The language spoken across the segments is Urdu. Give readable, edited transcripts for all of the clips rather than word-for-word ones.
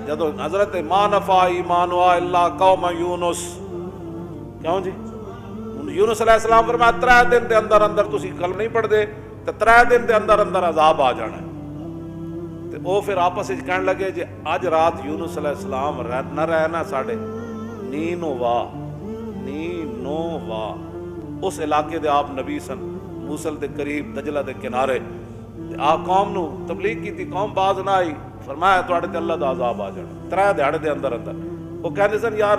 جدو حضرت ما نفع ایمان الا قوم یونس، کیوں جی یونس علیہ السلام فرمایا 3 دن دے اندر اندر تسی کلمہ نہیں پڑھ دے تے 3 دن دے اندر اندر عذاب آ جانا ہے۔ تے او پھر آپس وچ کہن لگے جی اج رات یونس علیہ السلام نہ رہنا ساڈے نینووا اس علاقے دے آپ نبی سن، موصل دے قریب دجلہ دے کنارے، آپ قوم نو تبلیغ کی تھی، قوم باز نہ آئی، فرمایا تواڈے تے اللہ دا عذاب آ جانا 3 دہاڑے دے اندر اندر۔ وہ کہندے سن یار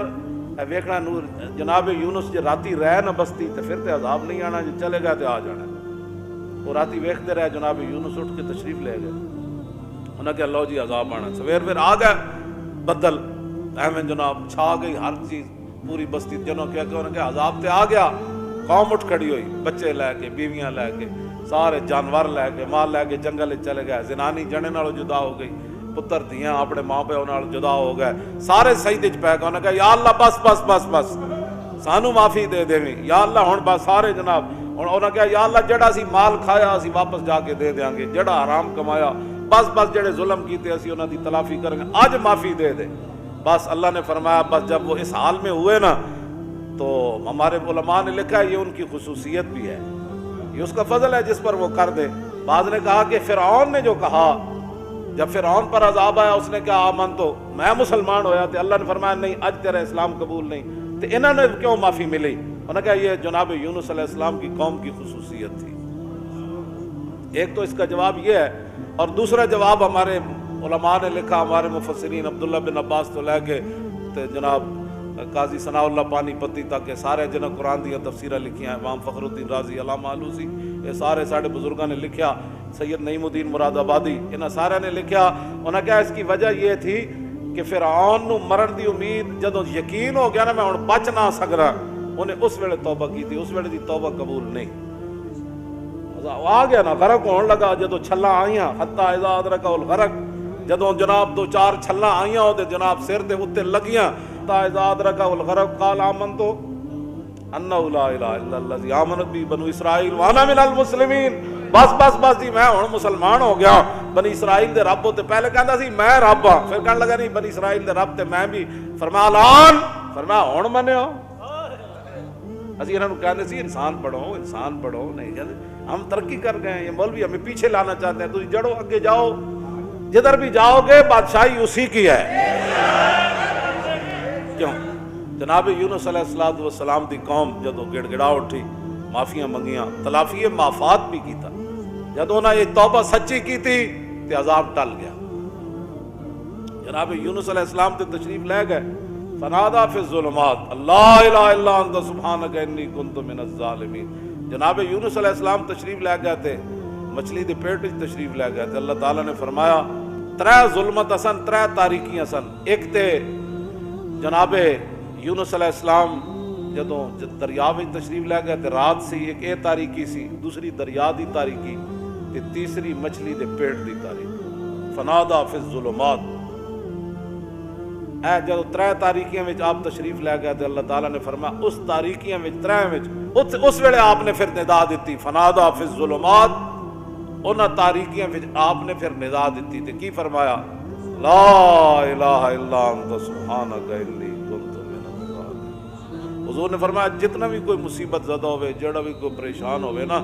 ویکھنا نور جناب یونس جے راتی رہ نہ بستی تے پھر تے عذاب نہیں آنا، جے چلے گا تے آ جانا۔ وہ راتی ویکھتے رہے، جناب یونس اٹھ کے تشریف لے گئے، انہاں کہ اللہ جی عذاب آنا۔ سویر پھر آ گئے بدل، ایویں جناب چھا گئی ہر چیز پوری بستی، جنہوں کیا کہ انہوں نے کہا عذاب تے آ گیا۔ قوم اٹھ کھڑی ہوئی، بچے لے کے، بیویاں لے کے، سارے جانور لے کے، مال لے کے جنگل چلے گئے، زنانی جنے نالوں جدا ہو گئی، پتر دھیاں اپنے ماں پیو نال جدا ہو گئے، سارے سجدے وچ پے گئے۔ انہوں نے کہا یا اللہ بس بس بس بس سانو معافی دے دیویں یا اللہ، ہن بس سارے جناب انہوں نے کہا یا اللہ جڑا اسی مال کھایا اسی واپس جا کے دے دیاں گے، جڑا حرام کمایا بس بس جڑے ظلم کیتے اسی انہاں دی تلافی کریں گے، آج معافی دے دے۔ بس اللہ نے فرمایا بس جب وہ اس حال میں ہوئے نا تو ہمارے علماء نے لکھا ہے یہ ان کی خصوصیت بھی ہے، یہ اس کا فضل ہے جس پر وہ کر دے۔ بعض نے کہا کہ فرعون نے جو کہا جب فرعون پر عذاب آیا اس نے کہا آمن تو میں مسلمان ہویا تھے، اللہ نے فرمایا نہیں اج تیرا اسلام قبول نہیں، تو انہوں نے کیوں معافی ملی؟ انہوں نے کہا یہ جناب یونس علیہ السلام کی قوم کی خصوصیت تھی۔ ایک تو اس کا جواب یہ ہے، اور دوسرا جواب ہمارے علماء نے لکھا، ہمارے مفسرین عبداللہ بن عباس تو لے کے جناب قاضی ثناء اللہ پانی پتی تک سارے جنہاں قرآن دیا تفسیرہ لکھیاں، امام فخر الدین رازی، علامہ آلوسی، یہ سارے ساڑھے بزرگاں نے لکھیا، سید نعیم الدین مراد آبادی، انہاں سارے نے لکھیا۔ انہوں نے کہا اس کی وجہ یہ تھی کہ فرعون نو مرن دی امید جدوں یقین ہو گیا نا میں ہن بچ نہ سکدا، انہیں اس ویلے توبہ کی تھی، اس ویلے دی توبہ قبول نہیں، آ گیا نا غرق ہون لگا جدوں چھلاں آئیاں، حتی اذا ادرکہ الغرق، جدوں جناب 2-4 چھلاں آئیاں او دے جناب سر دے اُتے لگیاں، حتی اذا ادرکہ الغرق قال آمنت انہ لا الہ الا الذی آمنت بہ بنو اسرائیل وانا من المسلمین، بس بس بس جی میں ہن مسلمان ہو گیا، بنی اسرائیل دے رب تے پہلے کہندا سی میں رب ہاں، پھر کہن لگا نہیں بنی اسرائیل دے رب تے میں بھی، فرمایا الان، فرمایا ہن منیو۔ اسی انہوں نے کہنے سی انسان پڑھو، نہیں کہتے ہم ترقی کر گئے ہیں، یہ مولوی ہمیں پیچھے لانا چاہتے ہیں، تو جڑو اگے جاؤ، جدھر بھی جاؤ گے بادشاہی اسی کی ہے۔ کیوں؟ جناب یونس علیہ السلام دی قوم جدو گڑ گڑا اٹھی، معافیاں منگیاں، تلافی معافات بھی کیتا، جدو انہاں یہ توبہ سچی کی تھی تے عذاب ٹل گیا۔ جناب یونس علیہ السلام تے تشریف لے گئے، فنادا فی الظلمات اللہ الہ الا انت سبحانک انی کنت من الظالمین۔ جناب یونس علیہ السلام تشریف لے گئے تھے، مچھلی دے پیٹ وچ تشریف لے گئے تھے، اللہ تعالیٰ نے فرمایا 3 ظلمت سن، 3 تاریکیاں سن۔ ایک تے جناب یونس علیہ السلام جدوں دریا وچ تشریف لے گئے تے رات سی، ایک اے تاریکی سی، دوسری دریا دی تاریکی تے تیسری مچھلی دے پیٹ دی تاریکی، فنادا فی الظلمات۔ اے جدو 3 تاریکیاں وچ آپ تشریف لے گئے تے اللہ تعالیٰ نے فرمایا اس تاریکیاں وچ 3 وچ اس ویلے آپ نے پھر ندا دیتی، فنادا فی الظلمات، انہاں تاریکیاں وچ آپ نے پھر ندا دیتی تے کی فرمایا لا الہ الا انت سبحانک انی کنت من الظالمین۔ حضور نے فرمایا جتنا بھی کوئی مصیبت زدہ ہوئے، جڑا بھی کوئی پریشان ہوئے نا،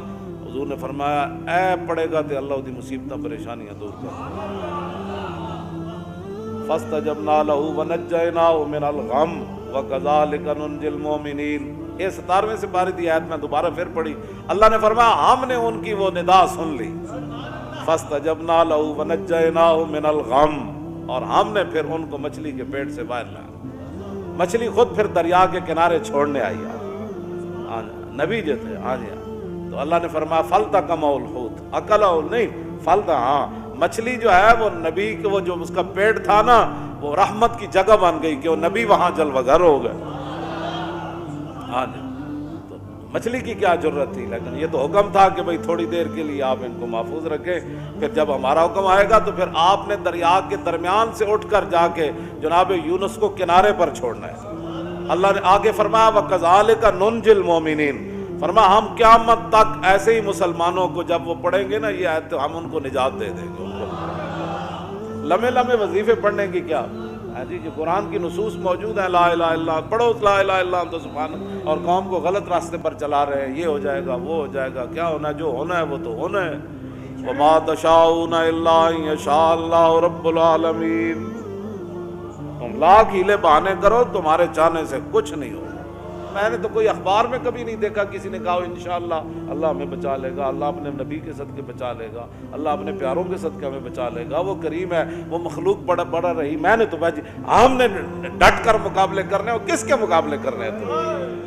حضور نے فرمایا اے پڑے گا تے اللہ دی مصیبتاں پریشانیاں دور کر۔ فاستجبنا له ونجيناه من الغم وكذلك ننجي المؤمنين۔ یہ 17ویں سپارے دی آیت میں دوبارہ پھر پڑھی، اللہ نے فرمایا ہم نے ان کی وہ ندا سن لی، فاستجبنا له ونجيناه من الغم، اور ہم نے پھر ان کو مچھلی کے پیٹ سے باہر لایا۔ مچھلی خود پھر دریا کے کنارے چھوڑنے آئی، نبی جو تھے تو اللہ نے فرمایا فلتقمہ الحوت، اکلہ نہیں فلتا، ہاں مچھلی جو ہے وہ نبی کے وہ جو اس کا پیٹ تھا نا وہ رحمت کی جگہ بن گئی کہ وہ نبی وہاں جلوہ گر ہو گئے۔ ہاں جی، تو مچھلی کی کیا ضرورت تھی، لیکن یہ تو حکم تھا کہ بھئی تھوڑی دیر کے لیے آپ ان کو محفوظ رکھیں، پھر جب ہمارا حکم آئے گا تو پھر آپ نے دریا کے درمیان سے اٹھ کر جا کے جناب یونس کو کنارے پر چھوڑنا ہے۔ اللہ نے آگے فرمایا وَكَذَلِكَ نُنْجِي الْمُؤْمِنِينَ، فرمایا ہم قیامت تک ایسے ہی مسلمانوں کو جب وہ پڑھیں گے نا یہ آیت ہم ان کو نجات دے دیں گے۔ ان کو لمحے لمحے وظیفے پڑھنے کی کیا ہاں جی، کہ قرآن کی نصوص موجود ہیں، لا الہ الا اللہ پڑھو، لا الہ الا انت سبحانک، اور قوم کو غلط راستے پر چلا رہے ہیں، یہ ہو جائے گا وہ ہو جائے گا، کیا ہونا ہے، جو ہونا ہے وہ تو ہونا ہے۔ وما تشاءون الا ان یشاء اللہ رب العالمین۔ تم لاکھ ہیلے بہانے کرو، تمہارے چاہنے سے کچھ نہیں ہوگا۔ میں نے تو کوئی اخبار میں کبھی نہیں دیکھا کسی نے کہا انشاءاللہ اللہ ہمیں بچا لے گا، اللہ اپنے نبی کے صدقے بچا لے گا، اللہ اپنے پیاروں کے صدقے ہمیں بچا لے گا، وہ کریم ہے، وہ مخلوق بڑا رہی۔ میں نے تو ہم نے ڈٹ کر مقابلے کرنے، اور کس کے مقابلے کرنے ہیں تم؟